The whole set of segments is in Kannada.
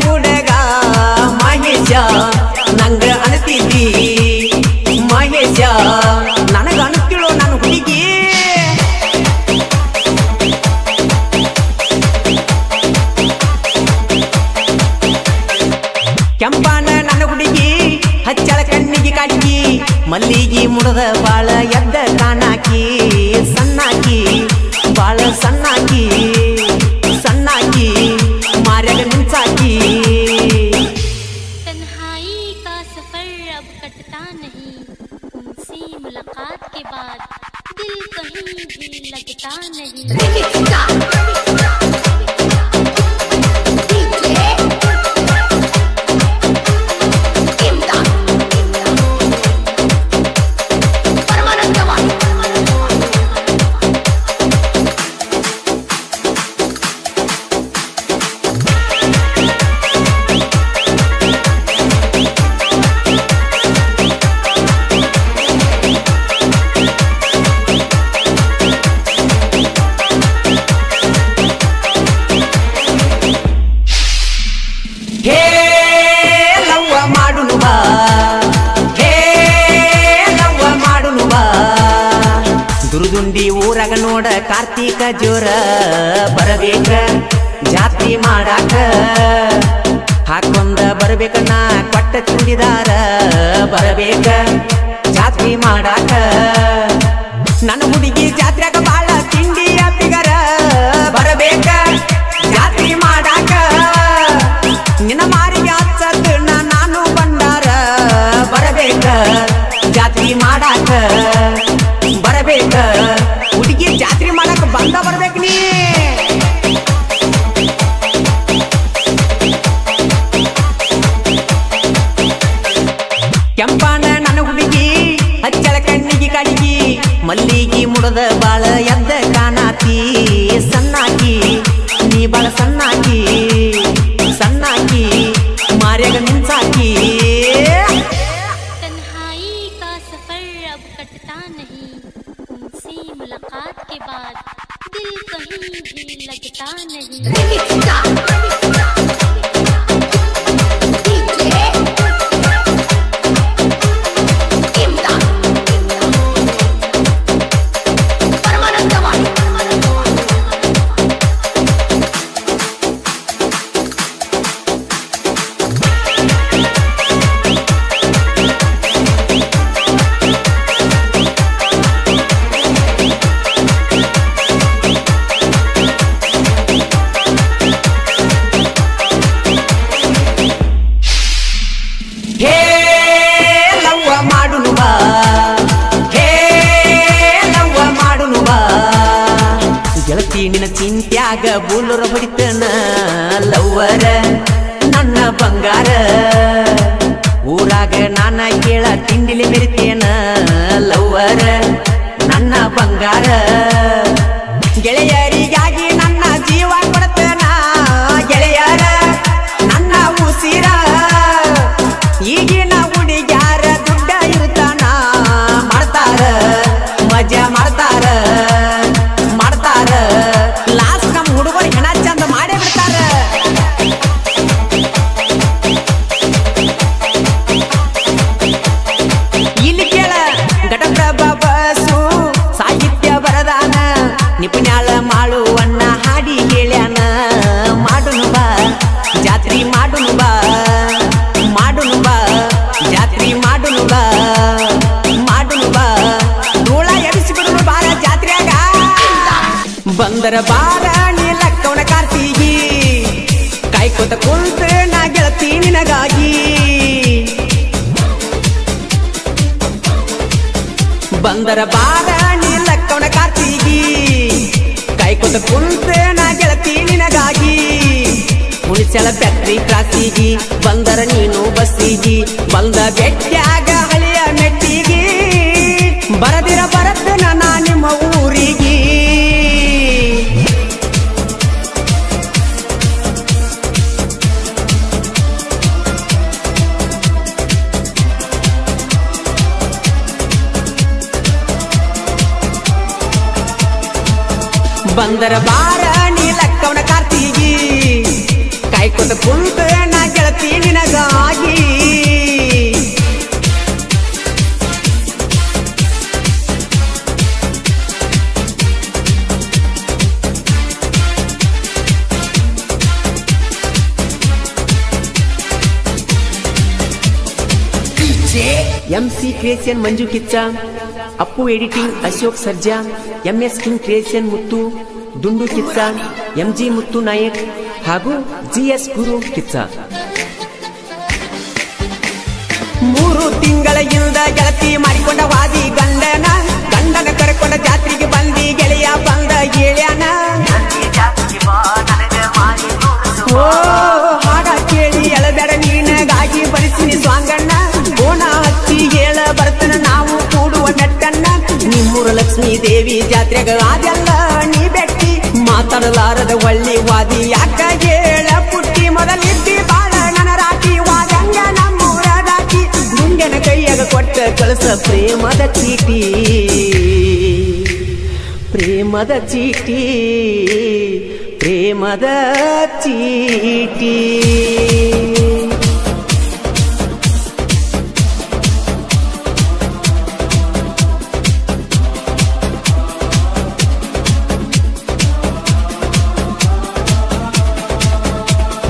ಹುಡುಗ ಮಹೇಶ ನಂಗ ಅನ್ತಿದ್ದಿ ಮಹೇಶ ನನಗ ಅನ್ತಿಳು ನನ್ನ ಹುಡುಗಿ ಕೆಂಪಾನ ನನ್ನ ಹುಡುಗಿ ಹಚ್ಚಳ ಕಣ್ಣಿಗೆ ಕಾಡಿಗಿ ಮಲ್ಲಿಗಿ ಮುಡದ ಬಾಳ ಎದ್ದ ಕಾಣಾಕಿ ಸಣ್ಣಾಕಿ ಬಾಳ ಸಣ್ಣಾಕಿ सन्नाकी मार्ग मिंचाकी तन्हाई का सफर अब कटता नहीं उनसे मुलाकात के बाद दिल कहीं भी लगता नहीं ದುರ್ದುಂಡಿ ಊರಾಗ ನೋಡ ಕಾರ್ತಿಕ ಜೋರ ಬರಬೇಕ ಜಾತ್ರಿ ಮಾಡಾಕ ಹಾಕೊಂಡ ಬರಬೇಕ ನಾ ಕೊಟ್ಟ ಚೂಡಿದಾರ ಬರಬೇಕ ಜಾತ್ರಿ ಮಾಡಾಕ ನನ್ನ ಹುಡುಗಿ ಜಾತ್ರೆಗ ಬಾಳ ತಿಂಡಿಯ ಬಿಗರ ಬರಬೇಕ ಜಾತ್ರಿ ಮಾಡಾಕ ನಿನ್ನ ಮಾರಿಗೆ ಹಚ್ಚದ ನಾನು ಬಂಡಾರ ಬರಬೇಕ ಜಾತ್ರಿ ಮಾಡಾಕ ಬರಬೇಕ ಹುಡುಗಿ ಜಾತ್ರೆ ಮಾಡಕ ಬಂದ ಬರ್ಬೇಕು ನೀ ಕೆಂಪಾನ ನನ್ನ ಹುಡುಗಿ ಹಚ್ಚಳ ಕಣ್ಣಿಗೆ ಕಾಡಿಗಿ ಮಲ್ಲಿಗಿ ಮುಡದ ಬಾಳ ಎದ್ದ ಕಾಣಾತಿ ಸಣ್ಣಾಕಿ ನೀ ಬಾಳ ಸಣ್ಣಾಕಿ ಸಣ್ಣಾಕಿ ಮಾರ್ಯಾಗ ಮಿಂಚಾಕಿ मुलाकात के बाद दिल कहीं भी लगता नहीं ನಿನ್ನ ಚಿಂತ್ಯಾಗ ಬುಲ್ಲುರ ಹೊಡಿತನ ಲವ್ವರ ನನ್ನ ಬಂಗಾರ ಊರಾಗ ನಾನ ಕೇಳ ತಿಂಡಿಲಿ ಮೆರಿತೇನ ಲವ್ವರ ನನ್ನ ಬಂಗಾರ ಗೆಳೆಯರಿಗಾಗಿ ನನ್ನ ಜೀವ ಕೊಡ್ತೇನ ಗೆಳೆಯರ ನನ್ನ ಉಸಿರ ಈಗಿನ ಹುಡುಗ್ಯಾರ ದುಡ್ಡ ಇರ್ತಾನ ಮಾಡ್ತಾರ ಮಜಾ ಮಾಡ್ತಾರ ಲಾಸ್ಟ್ ನಮ್ಮ ಹುಡುಗರು ಹೆಣ ಚಂದ ಮಾಡೇ ಬಿಡ್ತಾರ ಇಲ್ಲಿ ಕೇಳ ಘಟಪ್ರಭಾ ಬಸು ಸಾಹಿತ್ಯ ಬರದಾನ ನಿಪುಣ್ಯಾಳ ಮಾಳುವಣ್ಣ ಹಾಡಿ ಹೇಳ್ಯಾನ ಮಾಡುನು ಬಾ ಜಾತ್ರಿ ಮಾಡುನು ಬಾ ಮಾಡುನು ಬಾ ಜಾತ್ರಿ ಮಾಡುನು ಬಾ ಮಾಡುನು ಬಾ ಧೂಳ ಎರಿಸಿಬಿಡುನು ಬಾರ ಜಾತ್ರೆಯಾಗ ಬಂದರ ಬಾರ ನೀಲಕ್ಕವನ ಕಾರ್ತಿಗಿ ಕಾಯ್ಕೋತ ಕುಂತ ನಾ ಗೆಳತಿ ನಿನಗಾಗಿ ಬಂದರ ಬಾರ ನೀಲಕ್ಕವನ ಕಾರ್ತಿಗಿ ಕಾಯ್ಕೋತ ಕುಂತ ನಾ ಗೆಳತಿ ನಿನಗಾಗಿ ಹುಣಸೆಳ ಫ್ಯಾಕ್ಟ್ರಿ ಕ್ರಾಸಿಗಿ ಬಂದರ ನೀನು ಬಸ್ಸಿಗಿ ಬಂದ ಬೆಟ್ಟ್ಯಾಗ ಹಳೆಯ ಮೆಟ್ಟಿಗಿ ಬರದಿರ ಬರತ್ತನ ನಾ ನಿಮ್ಮ ಊರಿಗೆ ಬಂದರ ಬಾರ ನೀಲಕ್ಕವನ ಕಾರ್ತಿಗಿ ಕಾಯ್ಕೋತ ಕುಂತ MC creation Manju Kichcha, Appu editing Ashok Sarja, MS king creation Muttu, Dundu Kichcha, MG ಮುತ್ತು ನಾಯಕ್ ಹಾಗೂ GS ಗುರು ಕಿಚ್ಚ. 3 ತಿಂಗಳ ಹಿಂದ ಗೆಳತಿ ಮಾಡಿಕೊಂಡ ವಾದಿ ಗಂಡನ ಕರ್ಕೊಂಡ ಜಾತ್ರೆಗೆ ಬಂದಿ ಗೆಳೆಯ ಬಂದ ಹೇಳ್ಯಾನ. ಓ ಹಾಡ ಕೇಳಿ ಎಳಬೇಡ ನೀನಗಾಗಿ ಬರಿಸಿನಿ ಸ್ವಾಂಗಣ್ಣ, ಕೋಣ ಹಚ್ಚಿ ಹೇಳ ಬರ್ತನ ನಾವು ಕೂಡುವ ನೆಟ್ಟಣ್ಣ. ನಿಮ್ಮೂರ ಲಕ್ಷ್ಮೀ ದೇವಿ ಜಾತ್ರೆಗ ಅದೆಲ್ಲ ನೀ ಬೆಟ್ಟಿ, ಮಾತಾಡಲಾರದ ಒಳ್ಳಿ ವಾದಿ ಯಾಕ ಹೇಳ ಪುಟ್ಟಿ. ಮೊದಲಿದ್ದಿ ಬಾಳ ನನ್ನ ರಾಟಿ ವಾದಂಗ ನಮ್ಮೂರ ದಾಟಿ, ಗುಂಡೆನ ಕೈಯಾಗ ಕೊಟ್ಟ ಕಳಸ ಪ್ರೇಮದ ಚೀಟಿ, ಪ್ರೇಮದ ಚೀಟಿ, ಪ್ರೇಮದ ಚೀಟಿ.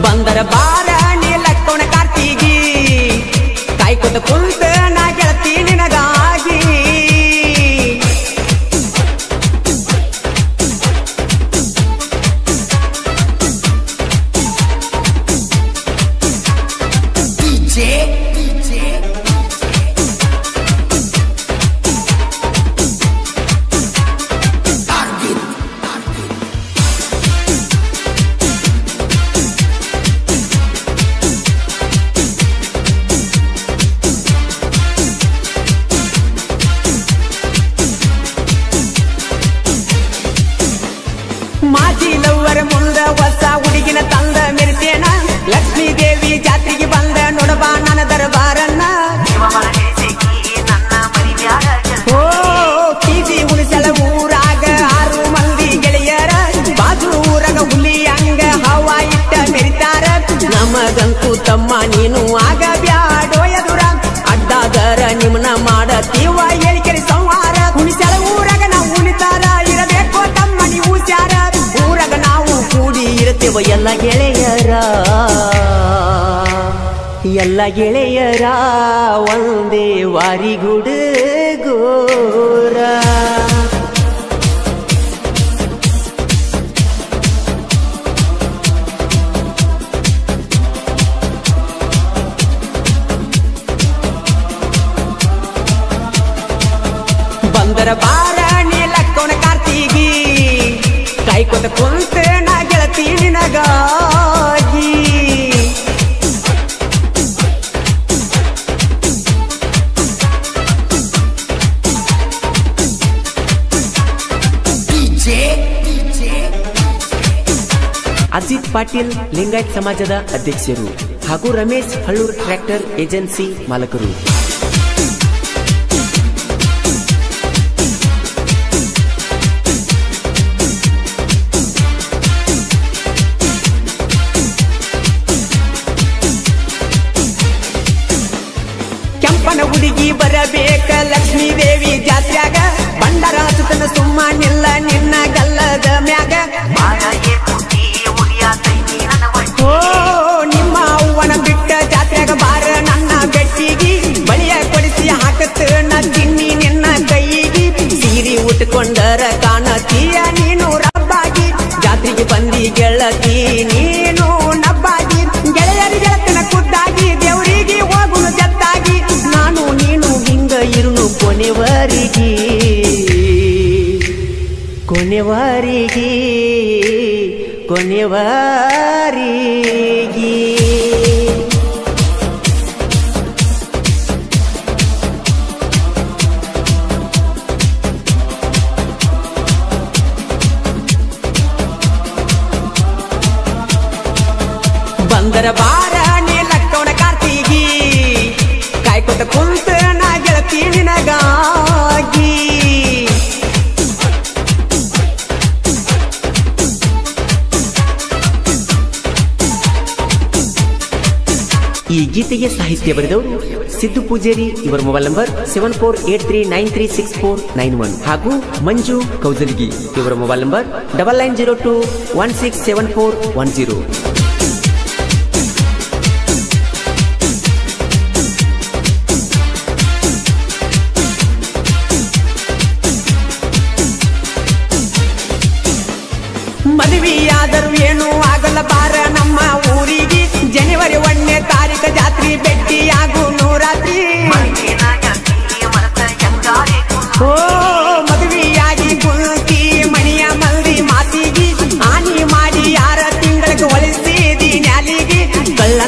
ಬಂದರ ಬಾರ ನೀಲಕ್ಕೋಣ ಕಾರ್ತಿಗಿ, ಕಾಯ್ಕೊತ ಕುಂತ ನಾ ಗೆಳತಿ ನಿನಗಾಗಿ. ಮಾಜಿ ಲವ್ವರ ಮುಂದ ಹೊಸ ಹುಡುಗಿನ ತಂದ ಮೆರಿತೇನ, ಲಕ್ಷ್ಮೀ ದೇವಿ ಜಾತ್ರೆಗೆ ಬಂದ ನೋಡಬಾ ನನ್ನ ದರ್ಬಾರನ್ನ. ಓ ಕಿಜಿ ಉಳಿಸಲ ಊರಾಗ 6 ಮಂದಿ ಗೆಳೆಯರ, ಬಾಜು ಊರಾಗ ಹುಲಿ ಹಂಗ ಹವಾ ಇಟ್ಟ ಮೆರಿತಾರ. ನಮಗಂತೂ ತಮ್ಮ ನೀನು ಆಗ ಬ್ಯಾಡೋ ಎದುರ, ಅಡ್ಡಾದರ ನಿಮ್ನ ಮಾಡತೀವ ಹೇಳಿಕೆರಿ ಸಂಹಾರ. ಉಳಿಸಲ ಊರಾಗ ನಾವು ಉಳಿತಾರ ಇರಬೇಕು ತಮ್ಮ ನೀವು ಸ್ಯಾರ, ಊರಾಗ ನಾವು ಕೂಡಿ ಇರ್ತೇವ ಎಲ್ಲ ಗೆಳೆಯರ, ಎಲ್ಲ ಗೆಳೆಯರ ಒಂದೇ ವಾರಿಗುಡುಗೋರ. ಬಂದರ ಬಾರ ನೀಲಕ್ಕೋಣ ಕಾರ್ತಿಗಿ, ಕಾಯ್ಕೊತ ಕುಂತ ನಾ ಗೆಳತಿ ನಿನಗಾಗಿ. ಅಜಿತ್ ಪಾಟೀಲ್ ಲಿಂಗಾಯತ್ ಸಮಾಜದ ಅಧ್ಯಕ್ಷರು ಹಾಗೂ ರಮೇಶ್ ಹಳ್ಳೂರ್ ಟ್ರ್ಯಾಕ್ಟರ್ ಏಜೆನ್ಸಿ ಮಾಲಕರು. ಕೆಂಪನ ಹುಡುಗಿ ಬರಬೇಕ ಲಕ್ಷ್ಮೀ ದೇವಿ ಜಾತ್ರ್ಯಾಗ, ಬಂಡಾರ ಹಚ್ಚತನ ಸುಮ್ಮನಿಲ್ಲ ನಿನ್ನ ಗಲ್ಲದ ಮ್ಯಾಗ. ಓ ನಿಮ್ಮ ಅವ್ವನ ಬಿಟ್ಟ ಜಾತ್ರೆಗ ಬಾರ ನನ್ನ ಬೆಟ್ಟಿಗಿ, ಬಳಿಯ ಕೊಡಿಸಿ ಹಾಕತ್ತ ನ ತಿನ್ನಿ ನಿನ್ನ ಕೈಗಿ. ಸೀರಿ ಉಟ್ಕೊಂಡರ ಕಾಣತೀಯ ನೀನು ರಬ್ಬಾಗಿ, ಜಾತ್ರೆಗೆ ಬಂದಿ ಗೆಳತಿ ನೀನು ನಬ್ಬಾಗಿ. ಗೆಳೆಯರಿ ಗೆಳತನ ಖುದ್ದಾಗಿ ದೇವರಿಗೆ ಹೋಗುನು ಜತ್ತಾಗಿ, ನಾನು ನೀನು ಹಿಂಗ ಇರುನು ಕೊನೆವರಿಗೆ, ಕೊನೆವರಿಗೆ, ಕೊನೆವರಿಗೆ. ಬಂದರ ಬಾರ ನೀಲಕ್ಕೋಣ ಕಾರ್ತಿಗಿ, ಕಾಯ್ಕೊತ ಕುಂತ ನಾ ಗೆಳತಿ ನಿನಗಾಗಿ. ಈ ಗೀತೆಗೆ ಸಾಹಿತ್ಯ ಬರೆದವರು ಸಿದ್ದು ಪೂಜೇರಿ. ಇವರ ಮೊಬೈಲ್ ನಂಬರ್ 7483936491 ಹಾಗೂ ಮಂಜು ಕೌಜಲ್ಗಿ. ಇವರ ಮೊಬೈಲ್ ನಂಬರ್ 9902167410.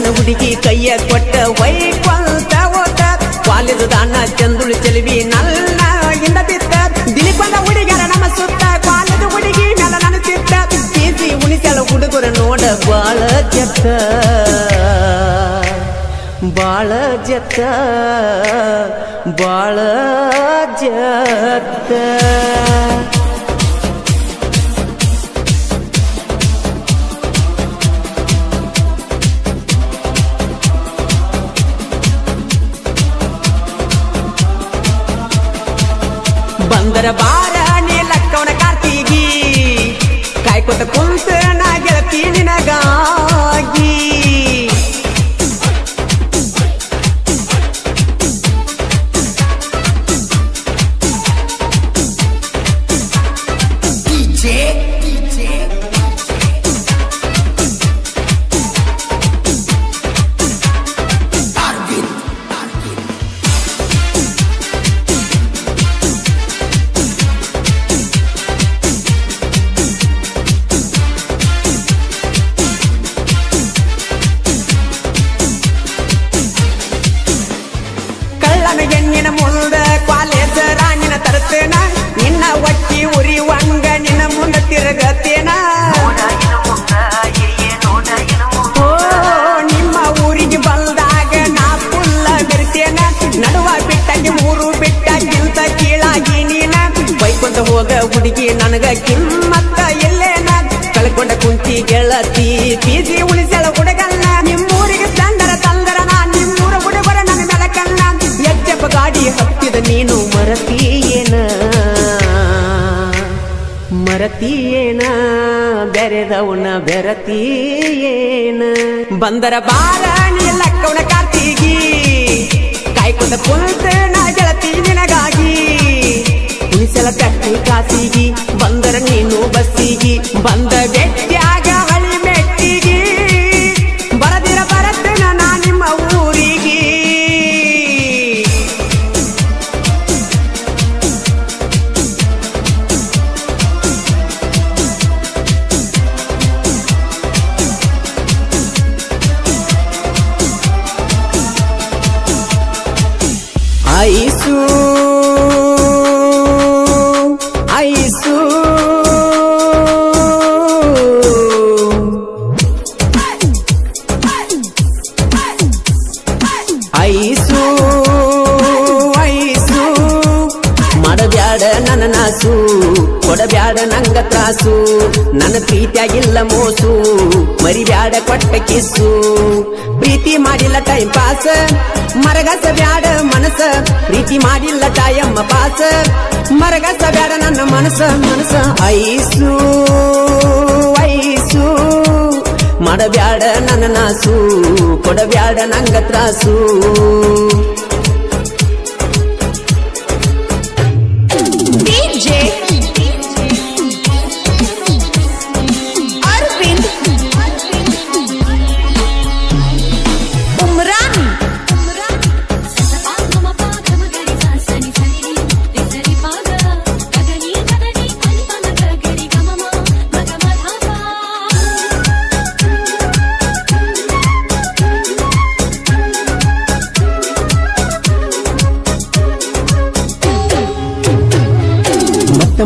ಸಣ್ಣ ಹುಡುಗಿ ಕೈಯ ಕೊಟ್ಟ ವೈಕೊಂತ ಓಟ ಕಾಲೇಜ್ ದಾನ ಚಂದುಳು ಚೆಲುವಿ ನನ್ನ ಇಂದ ಬಿತ್ತ ದಿನಕ್ಕೊಂದ ಹುಡುಗರ ನಮ್ಮ ಸುತ್ತ ಕಾಲೇಜ್ ಹುಡುಗಿ ಮೇಲ ನನ್ನ ಚಿತ್ತ ಪೀಸಿ ಉಣಿಸಲ ಹುಡುಗರ ನೋಡ ಬಾಳ ಜತ್ತ ಬಾಳ ಜತ್ತ ಬಾಳ ಜತ್ತ ಬಂದರ ಬಾರ ನೀಲಕ್ಕವನ ಕಾರ್ತಿಗಿ ಕಾಯ್ಕೊತ ಕುಂತ ನಾ ಗೆಳತಿ ನಿನಗಾಗಿ ಹೆಣ್ಣಿನ ಮುಂದ ಕಾಲೇಜ ರಾಣಿನ ತರ್ತೇನ ನಿನ್ನ ಒಟ್ಟಿ ಉರಿವಂಗ ನಿನ್ನ ಮುಂದ ತಿರುಗತ್ತೇನ ನಿಮ್ಮ ಊರಿಗೆ ಬಂದಾಗ ನಾ ಫುಲ್ಲ ಬೆರ್ತೇನ ನಡುವ ಬಿಟ್ಟಾಗಿ ಮೂರು ಬಿಟ್ಟಾಗಿಂತ ಕೀಳಾಗಿ ನೀನ ಬೈಕೊಂಡ ಹೋಗ ಹುಡುಗಿ ನನಗ ಕಿಮ್ಮತ್ತ ಎಲ್ಲೇನ ಕಳ್ಕೊಂಡ ಕುಂತಿ ಗೆಳತಿ ಪೀಸಿ ಉಳಿಸಳ ಹುಡುಗಲ್ಲ ನಿಮ್ಮೂರಿಗೆ ತಂದರ ನಾ ನಿಮ್ಮೂರ ಹುಡುಗರ ನನ್ನ ಮೆಲಕಲ್ಲ ಎಚ್ಚಪ್ಪ ಗಾಡಿ ಹತ್ತಿದ ನೀನು ಮರತೀಯೇನ ಬೆರೆದವನ ಬೆರತೀಯೇನ ಬಂದರ ಬಾರ ನೀಲಕ್ಕವನ ಕಾರ್ತಿಗಿ ಕಾಯ್ಕೊಂಡ ಕುಂತ ನಾ ಗೆಳತಿ ನಿನಗಾಗಿ ಉಳಿಸಲ ಕಟ್ಟಿ ಕಾಸಿಗಿ ಬಂದರ ನೀನು ಬಸ್ಸಿಗಿ ಬಂದ ಬೆಟ್ಟ್ಯಾಗ ಹಳಿ ಮೆಟ್ಟಿಗಿ ಬರದಿರ ಬರತ್ತೇನ ನಾ ನಿಮ್ಮ ಊರಿಗೆ ಐಸು ಐಸು ಐಸು ಐಸು ಮಾಡಬ್ಯಾಡ ನನ್ನ ನಾಸು ಕೊಡಬ್ಯಾಡ ನಂಗ ತ್ರಾಸು ನನ್ನ ಪ್ರೀತಿಯಾಗಿಲ್ಲ ಮೋಸು ಮರಿಬ್ಯಾಡ ಕೊಟ್ಟ ಕಿಸ್ಸು ಪ್ರೀತಿ ಮಾಡಿಲ್ಲ ಟೈಮ್ ಪಾಸ್ ಮರಗಸ ಬ್ಯಾಡ ಮನಸ ಪ್ರೀತಿ ಮಾಡಿಲ್ಲ ಟೈಮ್ ಪಾಸ್ ಮರಗಸ ಬ್ಯಾಡ ನನ್ನ ಮನಸ ಐಸು ಐಸು ಮಾಡಬ್ಯಾಡ ನನ್ನ ನಾಸು ಕೊಡಬ್ಯಾಡ ನಂಗ ತ್ರಾಸು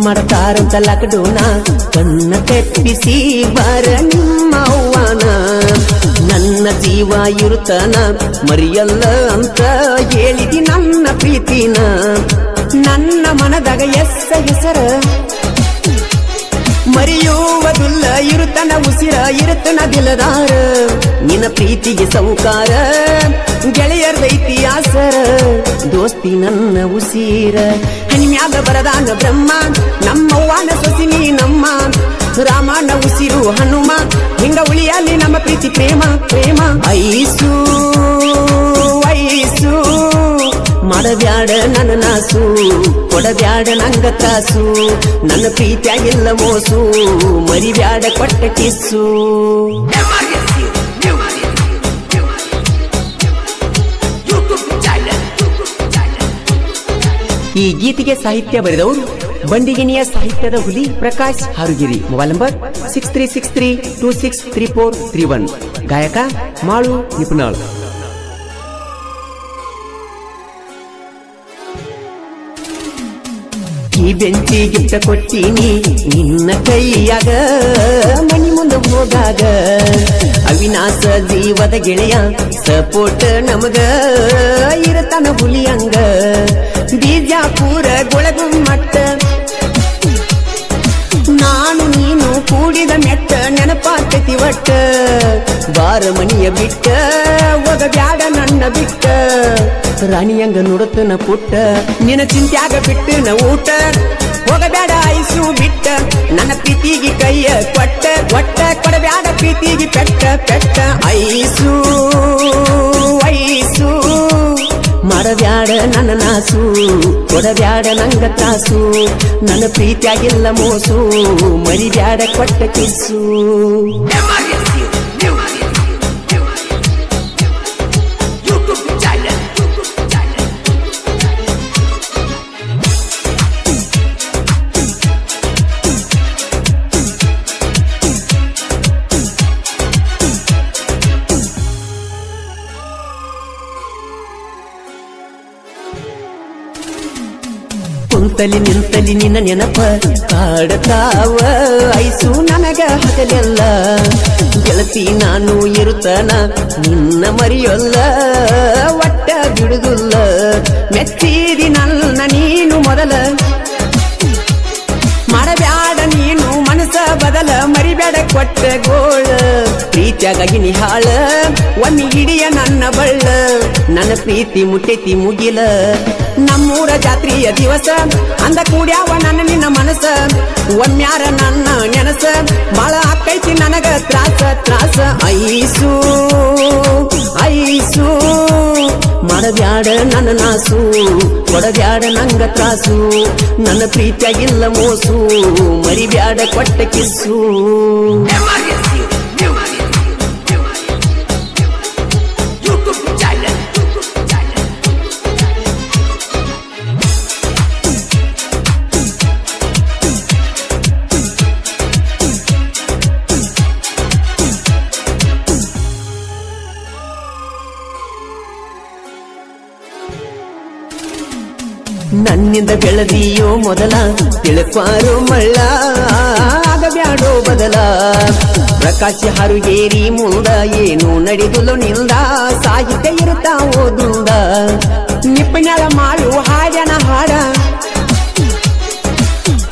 ಮಾಡತಾರಂತ ಲಾಕ್ಡೌನ ಕಣ್ಣ ತೆಪ್ಪಿಸಿ ಬರ ನಿಮ್ಮ ಅವ್ವನ ನನ್ನ ಜೀವ ಇರುತ್ತನ ಮರಿಯಲ್ಲ ಅಂತ ಹೇಳಿದಿ ನನ್ನ ಪ್ರೀತಿನ ನನ್ನ ಮನದಾಗ ಹೆಸರ ಮರೆಯುವುದಿಲ್ಲ ಇರುತ್ತನ ಉಸಿರ ಇರುತ್ತನ ದಿಲದಾರ ನಿನ್ನ ಪ್ರೀತಿಗೆ ಸೌಕಾರ ಗೆಳೆಯರ್ದೈತಿ ಆಸರ ದೋಸ್ತಿ ನನ್ನ ಉಸಿರ ಹನಿಮ್ಯಾಗ ಬರದಾನ ಬ್ರಹ್ಮ ನಮ್ಮವ್ವನ ಸೊಸಿನಿ ನಮ್ಮ ರಾಮನ ಉಸಿರು ಹನುಮ ಹಿಂಗ ಉಳಿಯಲಿ ನಮ್ಮ ಪ್ರೀತಿ ಪ್ರೇಮ ಐಸು ಐಸು ಮಾಡಬ್ಯಾಡ ನನ್ನ ನಾಸು ಕೊಡಬ್ಯಾಡ ನಂಗ ತ್ರಾಸು ನನ್ನ ಪ್ರೀತಿಯಾಗಿಲ್ಲ ಮೋಸು ಮರಿಬ್ಯಾಡ ಕೊಟ್ಟ ಕಿಸ್ಸು ಈ ಗೀತೆಗೆ ಸಾಹಿತ್ಯ ಬರೆದವರು ಬಂಡಿಗಿನಿಯ ಸಾಹಿತ್ಯದ ಹುಲಿ ಪ್ರಕಾಶ್ ಹಾರುಗಿರಿ. Mobile number 6363263431. ಗಾಯಕ ಮಾಳು ನಿಪುಣಾಳ್. ಈ ಬೆಂಚಿ ಗಿಫ್ಟ ಕೊಟ್ಟೀನಿ ನಿನ್ನ ಕೈಯಾಗ ಮನಿ ಮುಂದೆ ಹೋಗಾಗ. ಅವಿನಾಶ ಜೀವದ ಗೆಳೆಯ ಸಪೋರ್ಟ್ ನಮಗ ಇರತನ ಹುಲಿಯಂಗ. ಬಿಜಾಪುರ ಗೊಳಗುಮ್ಮಟ್ಟ ನಾನು ನೀನು ಕೂಡಿದ ಮೆಟ್ಟ ನೆನಪಾಗ್ತೈತಿ ಒಟ್ಟ. ಬಾರ ಮನಿಯ ಬಿಟ್ಟ ಹೋಗ ಬ್ಯಾಡ ನನ್ನ ಬಿಟ್ಟ. ರಾಣಿಯಂಗ ನುಡತನ ಪುಟ್ಟ ನಿನ್ನ ಚಿಂತ್ಯಾಗ ಬಿಟ್ಟು ನ ಊಟ. ಹೋಗಬ್ಯಾಡ ಐಸು ಬಿಟ್ಟ ನನ್ನ ಪ್ರೀತಿಗೆ ಕೈಯ ಕೊಟ್ಟ. ಒಟ್ಟ ಕೊಡಬ್ಯಾಡ ಪ್ರೀತಿಗೆ ಪೆಟ್ಟ ಪೆಟ್ಟ. ಐಸು ಐಸು ಮಾಡಬ್ಯಾಡ ನನ್ನ ನಾಸು. ಕೊಡಬ್ಯಾಡ ನಂಗ ತ್ರಾಸು ನನ್ನ ಪ್ರೀತಿಯಾಗಿಲ್ಲ ಮೋಸು. ಮರಿಬ್ಯಾಡ ಕೊಟ್ಟ ಕಿಸ್ಸು. ಕುಂತಲಿ ನಿಂತಲಿ ನಿನ್ನ ನೆನಪ ಕಾಡತಾವ ಐಸು ನನಗ ಹಗಲೆಲ್ಲ. ಗೆಳತಿ ನಾನು ಇರುತ್ತಾನ ನಿನ್ನ ಮರಿಯೊಲ್ಲ ಒಟ್ಟ ಬಿಡುದಿಲ್ಲ. ಮೆಚ್ಚಿದಿ ನನ್ನ ನೀನು ಮೊದಲ ಮಾಡಬ್ಯಾಡ ನೀನು ಮನಸ ಬದಲ. ಮರಿಬ್ಯಾಡ ಕೊಟ್ಟ ಗೋಳ ಪ್ರೀತಿಯಾಗಿ ನಿಹಾಳ. ಒಮ್ಮೆ ಹಿಡಿಯ ನನ್ನ ಬಳ್ಳ ನನ್ನ ಪ್ರೀತಿ ಮುಟ್ಟೈತಿ ಮುಗಿಲ. ನಮ್ಮೂರ ಜಾತ್ರೆಯ ದಿವಸ ಅಂದ ಕೂಡ್ಯಾವ ನನ್ನ ನಿನ್ನ ಮನಸ. ಒಮ್ಮ್ಯಾರ ನನ್ನ ನೆನಸ ಬಾಳ ಆಕೈತಿ ನನಗ ತ್ರಾಸ ತ್ರಾಸ. ಐಸು ಐಸು ಮಾಡಬ್ಯಾಡ ನನ್ನ ನಾಸು. ಕೊಡಬ್ಯಾಡ ನಂಗ ತ್ರಾಸು ನನ್ನ ಪ್ರೀತಿಯಾಗಿಲ್ಲ ಮೋಸು. ಮರಿಬ್ಯಾಡ ಕೊಟ್ಟ ಕಿಸ್ಸು. ನನ್ನಿಂದ ಬೆಳೆದಿಯೋ ಮೊದಲ ತಿಳ್ಕ್ವಾರೋ ಮಳ್ಳ ಆಗಬ್ಯಾಡೋ ಬದಲ. ಪ್ರಕಾಶ್ ಹಾರುಗೇರಿ ಮುಂದ ಏನು ನಡೆದುಲು ನಿಲ್ದ. ಸಾಹಿತ್ಯ ಇರುತ್ತಾ ಓದುಂದ ನಿಪುಣಳ ಮಾಡು ಹಾಡನ ಹಾಡ.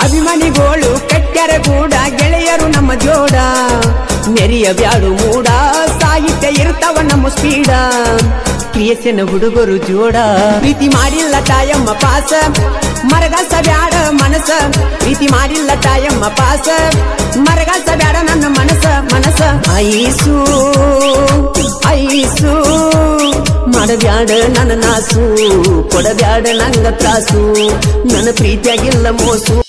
ಅಭಿಮಾನಿಗೋಳು ಕಟ್ಟ್ಯಾರ ಗೂಡ ಗೆಳೆಯರು ನಮ್ಮ ಜೋಡ. ಮೆರಿಯ ಬ್ಯಾಡು ಮೂಡ ಸಾಹಿತ್ಯ ಇರ್ತಾವ ನಮ್ಮ ಸ್ಪೀಡ. ಕ್ರಿಯೇಷನ್ ಹುಡುಗರು ಜೋಡ ಪ್ರೀತಿ ಮಾಡಿಲ್ಲ ತಾಯಮ್ಮ ಪಾಸ. ಮರಗಾಸ ಬ್ಯಾಡ ಮನಸ ಪ್ರೀತಿ ಮಾಡಿಲ್ಲ ತಾಯಮ್ಮ ಪಾಸ. ಮರಗಾಸ ಬ್ಯಾಡ ನನ್ನ ಮನಸ ಮನಸ. ಐಸು ಐಸು ಮಾಡಬ್ಯಾಡ ನನ್ನ ನಾಸು. ಕೊಡಬ್ಯಾಡ ನಂಗ ತ್ರಾಸು ನನ್ನ ಪ್ರೀತಿಯಾಗಿಲ್ಲ ಮೋಸು.